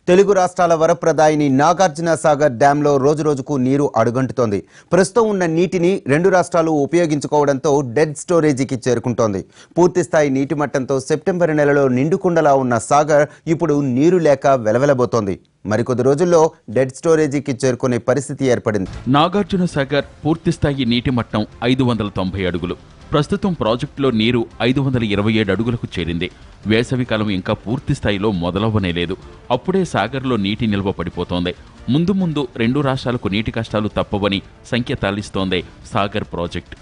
తెలుగు రాష్ట్రాల వరప్రదాయిని నాగార్జునసాగర్ డ్యాంలో రోజురోజుకు నీరు అడుగంటుతోంది. ప్రస్తుతం ఉన్న నీటిని రెండు రాష్ట్రాలు ఉపయోగించుకోవడంతో డెడ్ స్టోరేజీకి చేరుకుంటోంది. పూర్తిస్థాయి నీటి మట్టంతో సెప్టెంబర్ నెలలో నిండుకుండలా ఉన్న సాగర్ ఇప్పుడు నీరు లేక వెలవెలబోతోంది. మరికొద్ది రోజుల్లో డెడ్ స్టోరేజీకి చేరుకునే పరిస్థితి ఏర్పడింది. నాగార్జునసాగర్ పూర్తిస్థాయి నీటి మట్టం 590 అడుగులు. ప్రస్తుతం ప్రాజెక్టులో నీరు 527 అడుగులకు చేరింది. వేసవికాలం ఇంకా పూర్తి స్థాయిలో మొదలవ్వనే లేదు. అప్పుడే సాగర్లో నీటి నిల్వ పడిపోతోంది. ముందు ముందు రెండు రాష్ట్రాలకు నీటి కష్టాలు తప్పవని సంకేతాలిస్తోంది సాగర్ ప్రాజెక్టు.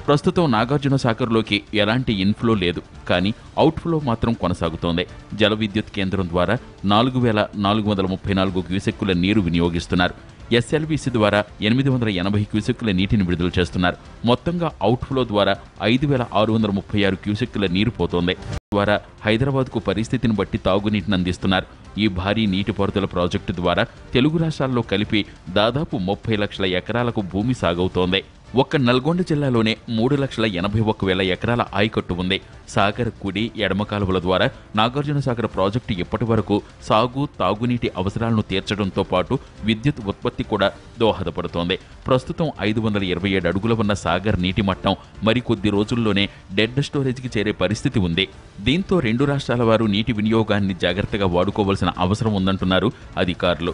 ప్రస్తుతం నాగార్జునసాగర్లోకి ఎలాంటి ఇన్ఫ్లో లేదు, కానీ అవుట్ఫ్లో మాత్రం కొనసాగుతోంది. జల విద్యుత్ కేంద్రం ద్వారా 4434 క్యూసెక్కుల నీరు వినియోగిస్తున్నారు. ఎస్ఎల్బీసీ ద్వారా 880 క్యూసెక్కుల నీటిని విడుదల చేస్తున్నారు. మొత్తంగా అవుట్ఫ్లో ద్వారా 5636 క్యూసెక్కుల నీరు పోతోంది. ద్వారా హైదరాబాద్కు పరిస్థితిని బట్టి తాగునీటిని అందిస్తున్నారు. ఈ భారీ నీటిపారుదల ప్రాజెక్టు ద్వారా తెలుగు రాష్ట్రాల్లో కలిపి దాదాపు 30 లక్షల ఎకరాలకు భూమి సాగవుతోంది. ఒక్క నల్గొండ జిల్లాలోనే 3,81,000 ఎకరాల ఆయకట్టు ఉంది. సాగర్ కుడి ఎడమ కాలువల ద్వారా నాగార్జునసాగర్ ప్రాజెక్టు ఇప్పటి వరకు సాగు తాగునీటి అవసరాలను తీర్చడంతో పాటు విద్యుత్ ఉత్పత్తి కూడా దోహదపడుతోంది. ప్రస్తుతం 527 అడుగుల ఉన్న సాగర్ నీటి మట్టం మరికొద్ది రోజుల్లోనే డెడ్ స్టోరేజ్కి చేరే పరిస్థితి ఉంది. దీంతో రెండు రాష్ట్రాల వారు నీటి వినియోగాన్ని జాగ్రత్తగా వాడుకోవాల్సిన అవసరం ఉందంటున్నారు అధికారులు.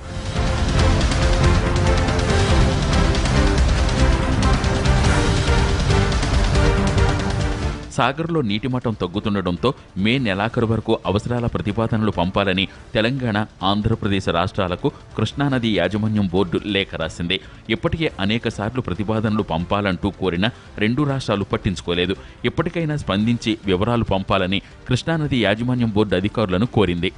సాగర్లో నీటి మట్టం తగ్గుతుండటంతో మే నెలాఖరు వరకు అవసరాల ప్రతిపాదనలు పంపాలని తెలంగాణ, ఆంధ్రప్రదేశ్ రాష్ట్రాలకు కృష్ణానది యాజమాన్యం బోర్డు లేఖ రాసింది. ఇప్పటికే అనేక సార్లు ప్రతిపాదనలు పంపాలంటూ కోరిన రెండు రాష్ట్రాలు పట్టించుకోలేదు. ఇప్పటికైనా స్పందించి వివరాలు పంపాలని కృష్ణానది యాజమాన్యం బోర్డు అధికారులను కోరింది.